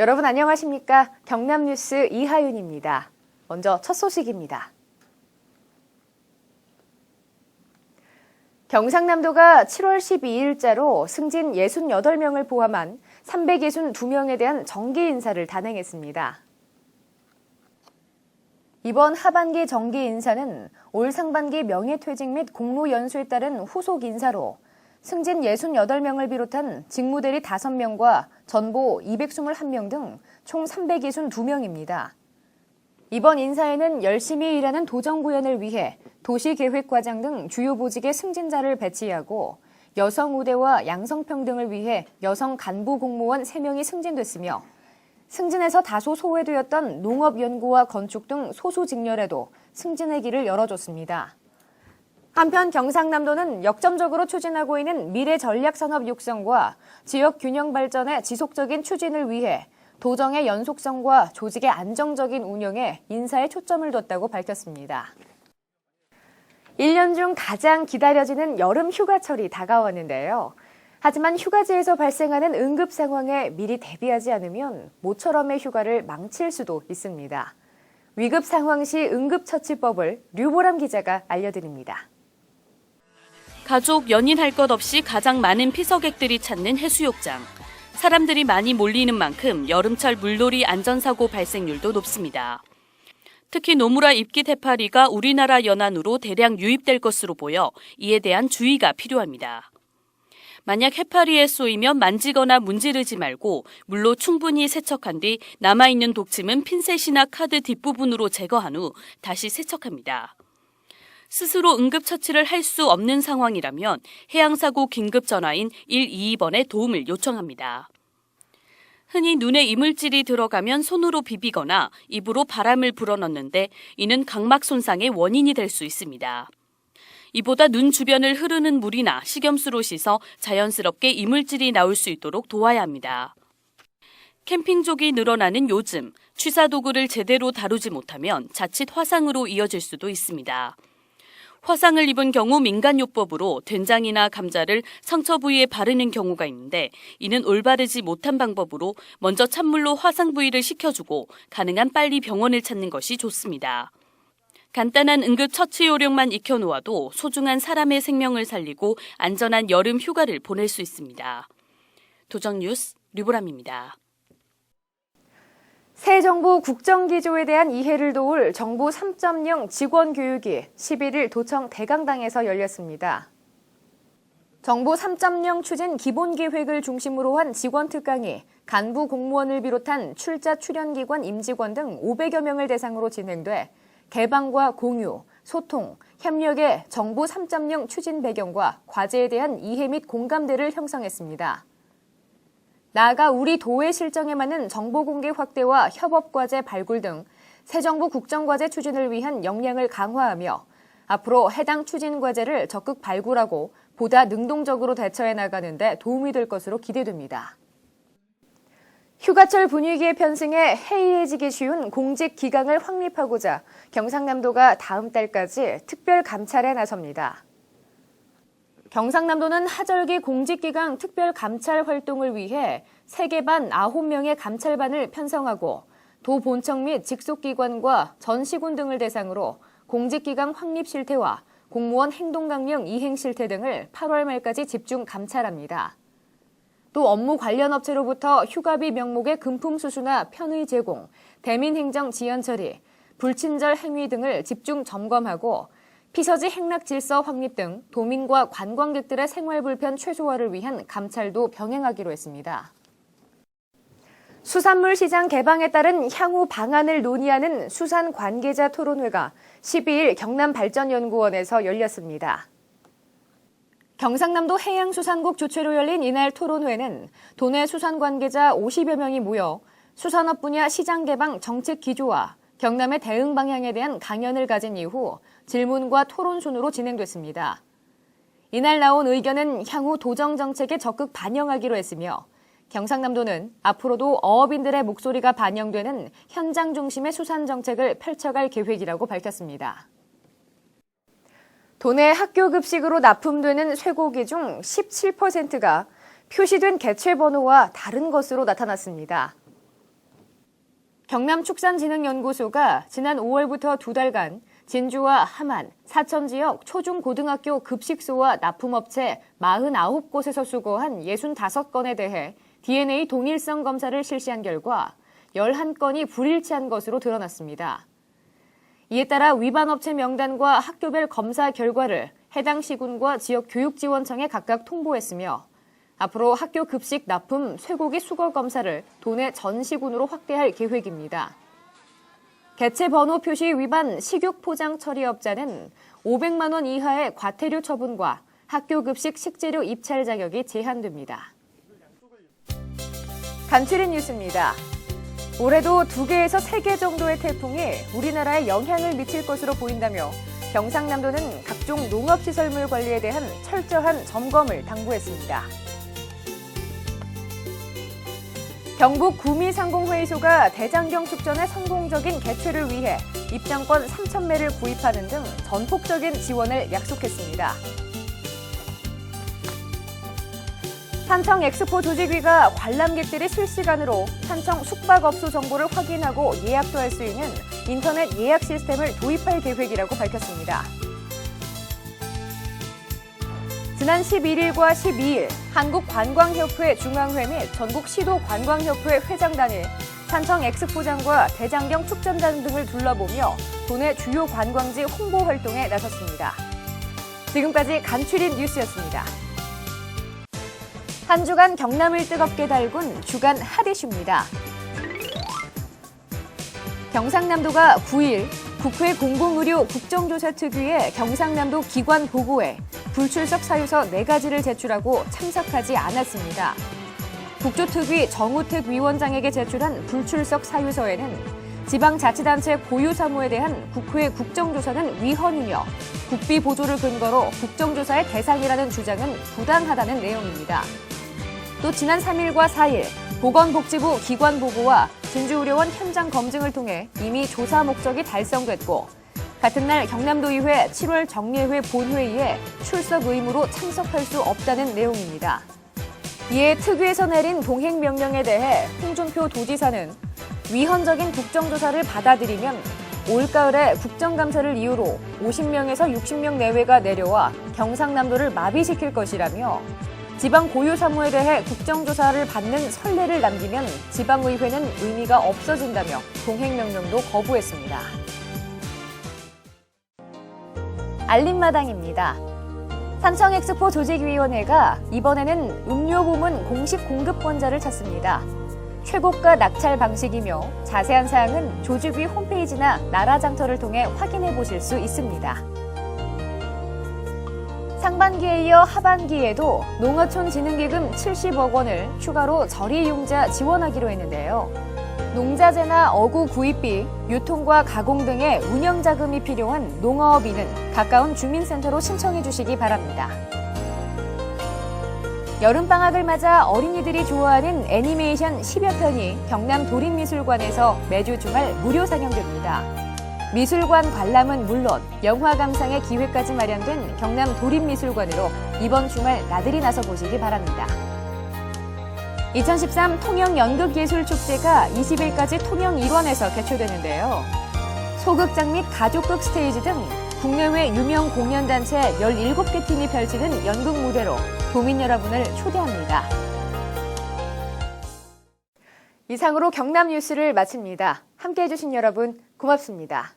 여러분 안녕하십니까? 경남뉴스 이하윤입니다. 먼저 첫 소식입니다. 경상남도가 7월 12일자로 승진 68명을 포함한 362명에 대한 정기 인사를 단행했습니다. 이번 하반기 정기 인사는 올 상반기 명예퇴직 및 공로연수에 따른 후속 인사로 승진 68명을 비롯한 직무대리 5명과 전보 221명 등 총 362명입니다. 이번 인사에는 열심히 일하는 도정구현을 위해 도시계획과장 등 주요 보직의 승진자를 배치하고 여성 우대와 양성평등을 위해 여성 간부 공무원 3명이 승진됐으며 승진에서 다소 소외되었던 농업연구와 건축 등 소수 직렬에도 승진의 길을 열어줬습니다. 한편 경상남도는 역점적으로 추진하고 있는 미래 전략산업 육성과 지역 균형 발전의 지속적인 추진을 위해 도정의 연속성과 조직의 안정적인 운영에 인사에 초점을 뒀다고 밝혔습니다. 1년 중 가장 기다려지는 여름 휴가철이 다가왔는데요. 하지만 휴가지에서 발생하는 응급 상황에 미리 대비하지 않으면 모처럼의 휴가를 망칠 수도 있습니다. 위급 상황 시 응급처치법을 류보람 기자가 알려드립니다. 가족, 연인 할 것 없이 가장 많은 피서객들이 찾는 해수욕장. 사람들이 많이 몰리는 만큼 여름철 물놀이 안전사고 발생률도 높습니다. 특히 노무라 입깃 해파리가 우리나라 연안으로 대량 유입될 것으로 보여 이에 대한 주의가 필요합니다. 만약 해파리에 쏘이면 만지거나 문지르지 말고 물로 충분히 세척한 뒤 남아있는 독침은 핀셋이나 카드 뒷부분으로 제거한 후 다시 세척합니다. 스스로 응급처치를 할 수 없는 상황이라면 해양사고 긴급전화인 122번에 도움을 요청합니다. 흔히 눈에 이물질이 들어가면 손으로 비비거나 입으로 바람을 불어넣는데 이는 각막 손상의 원인이 될 수 있습니다. 이보다 눈 주변을 흐르는 물이나 식염수로 씻어 자연스럽게 이물질이 나올 수 있도록 도와야 합니다. 캠핑족이 늘어나는 요즘 취사도구를 제대로 다루지 못하면 자칫 화상으로 이어질 수도 있습니다. 화상을 입은 경우 민간요법으로 된장이나 감자를 상처 부위에 바르는 경우가 있는데 이는 올바르지 못한 방법으로 먼저 찬물로 화상 부위를 식혀주고 가능한 빨리 병원을 찾는 것이 좋습니다. 간단한 응급처치 요령만 익혀놓아도 소중한 사람의 생명을 살리고 안전한 여름 휴가를 보낼 수 있습니다. 도정뉴스 류보람입니다. 새 정부 국정기조에 대한 이해를 도울 정부 3.0 직원 교육이 11일 도청 대강당에서 열렸습니다. 정부 3.0 추진 기본계획을 중심으로 한 직원 특강이 간부 공무원을 비롯한 출자 출연기관 임직원 등 500여 명을 대상으로 진행돼 개방과 공유, 소통, 협력의 정부 3.0 추진 배경과 과제에 대한 이해 및 공감대를 형성했습니다. 나아가 우리 도의 실정에 맞는 정보공개 확대와 협업과제 발굴 등 새 정부 국정과제 추진을 위한 역량을 강화하며 앞으로 해당 추진과제를 적극 발굴하고 보다 능동적으로 대처해 나가는 데 도움이 될 것으로 기대됩니다. 휴가철 분위기에 편승해 해이해지기 쉬운 공직 기강을 확립하고자 경상남도가 다음 달까지 특별 감찰에 나섭니다. 경상남도는 하절기 공직기강 특별 감찰 활동을 위해 세계반 9명의 감찰반을 편성하고 도 본청 및 직속기관과 전 시군 등을 대상으로 공직기강 확립 실태와 공무원 행동강령 이행 실태 등을 8월 말까지 집중 감찰합니다. 또 업무 관련 업체로부터 휴가비 명목의 금품 수수나 편의 제공, 대민 행정 지연 처리, 불친절 행위 등을 집중 점검하고 피서지 행락 질서 확립 등 도민과 관광객들의 생활 불편 최소화를 위한 감찰도 병행하기로 했습니다. 수산물 시장 개방에 따른 향후 방안을 논의하는 수산 관계자 토론회가 12일 경남발전연구원에서 열렸습니다. 경상남도 해양수산국 주최로 열린 이날 토론회는 도내 수산 관계자 50여 명이 모여 수산업 분야 시장 개방 정책 기조와 경남의 대응 방향에 대한 강연을 가진 이후 질문과 토론 순으로 진행됐습니다. 이날 나온 의견은 향후 도정 정책에 적극 반영하기로 했으며 경상남도는 앞으로도 어업인들의 목소리가 반영되는 현장 중심의 수산 정책을 펼쳐갈 계획이라고 밝혔습니다. 도내 학교 급식으로 납품되는 쇠고기 중 17%가 표시된 개체 번호와 다른 것으로 나타났습니다. 경남축산진흥연구소가 지난 5월부터 2달간 진주와 함안, 사천 지역 초중고등학교 급식소와 납품업체 49곳에서 수거한 65건에 대해 DNA 동일성 검사를 실시한 결과 11건이 불일치한 것으로 드러났습니다. 이에 따라 위반업체 명단과 학교별 검사 결과를 해당 시군과 지역교육지원청에 각각 통보했으며 앞으로 학교 급식 납품 쇠고기 수거 검사를 도내 전 시군으로 확대할 계획입니다. 개체 번호 표시 위반 식육 포장 처리업자는 500만 원 이하의 과태료 처분과 학교 급식 식재료 입찰 자격이 제한됩니다. 간추린 뉴스입니다. 올해도 2개에서 3개 정도의 태풍이 우리나라에 영향을 미칠 것으로 보인다며 경상남도는 각종 농업시설물 관리에 대한 철저한 점검을 당부했습니다. 경북 구미상공회의소가 대장경 축전의 성공적인 개최를 위해 입장권 3,000매를 구입하는 등 전폭적인 지원을 약속했습니다. 산청 엑스포 조직위가 관람객들이 실시간으로 산청 숙박업소 정보를 확인하고 예약도 할 수 있는 인터넷 예약 시스템을 도입할 계획이라고 밝혔습니다. 지난 11일과 12일 한국관광협회 중앙회 및 전국시도관광협회 회장단이 산청 엑스포장과 대장경 축전장 등을 둘러보며 도내 주요 관광지 홍보 활동에 나섰습니다. 지금까지 간추린 뉴스였습니다. 한 주간 경남을 뜨겁게 달군 주간 핫 이슈입니다. 경상남도가 9일 국회 공공의료 국정조사 특위에 경상남도 기관 보고에 불출석 사유서 4가지를 제출하고 참석하지 않았습니다. 국조특위 정우택 위원장에게 제출한 불출석 사유서에는 지방자치단체 고유 사무에 대한 국회 국정조사는 위헌이며 국비 보조를 근거로 국정조사의 대상이라는 주장은 부당하다는 내용입니다. 또 지난 3일과 4일 보건복지부 기관 보고와 진주의료원 현장 검증을 통해 이미 조사 목적이 달성됐고 같은 날 경남도의회 7월 정례회 본회의에 출석 의무로 참석할 수 없다는 내용입니다. 이에 특위에서 내린 동행명령에 대해 홍준표 도지사는 위헌적인 국정조사를 받아들이면 올가을에 국정감사를 이유로 50명에서 60명 내외가 내려와 경상남도를 마비시킬 것이라며 지방 고유 사무에 대해 국정조사를 받는 선례를 남기면 지방의회는 의미가 없어진다며 동행명령도 거부했습니다. 알림마당입니다. 산청엑스포 조직위원회가 이번에는 음료부문 공식 공급권자를 찾습니다. 최고가 낙찰 방식이며 자세한 사항은 조직위 홈페이지나 나라장터를 통해 확인해 보실 수 있습니다. 상반기에 이어 하반기에도 농어촌진흥기금 70억 원을 추가로 저리용자 지원하기로 했는데요. 농자재나 어구 구입비, 유통과 가공 등의 운영자금이 필요한 농어업인은 가까운 주민센터로 신청해 주시기 바랍니다. 여름방학을 맞아 어린이들이 좋아하는 애니메이션 10여 편이 경남 도립미술관에서 매주 주말 무료 상영됩니다. 미술관 관람은 물론 영화 감상의 기회까지 마련된 경남 도립미술관으로 이번 주말 나들이 나서 보시기 바랍니다. 2013 통영연극예술축제가 20일까지 통영 일원에서 개최되는데요. 소극장 및 가족극 스테이지 등 국내외 유명 공연단체 17개 팀이 펼치는 연극 무대로 도민 여러분을 초대합니다. 이상으로 경남 뉴스를 마칩니다. 함께해 주신 여러분 고맙습니다.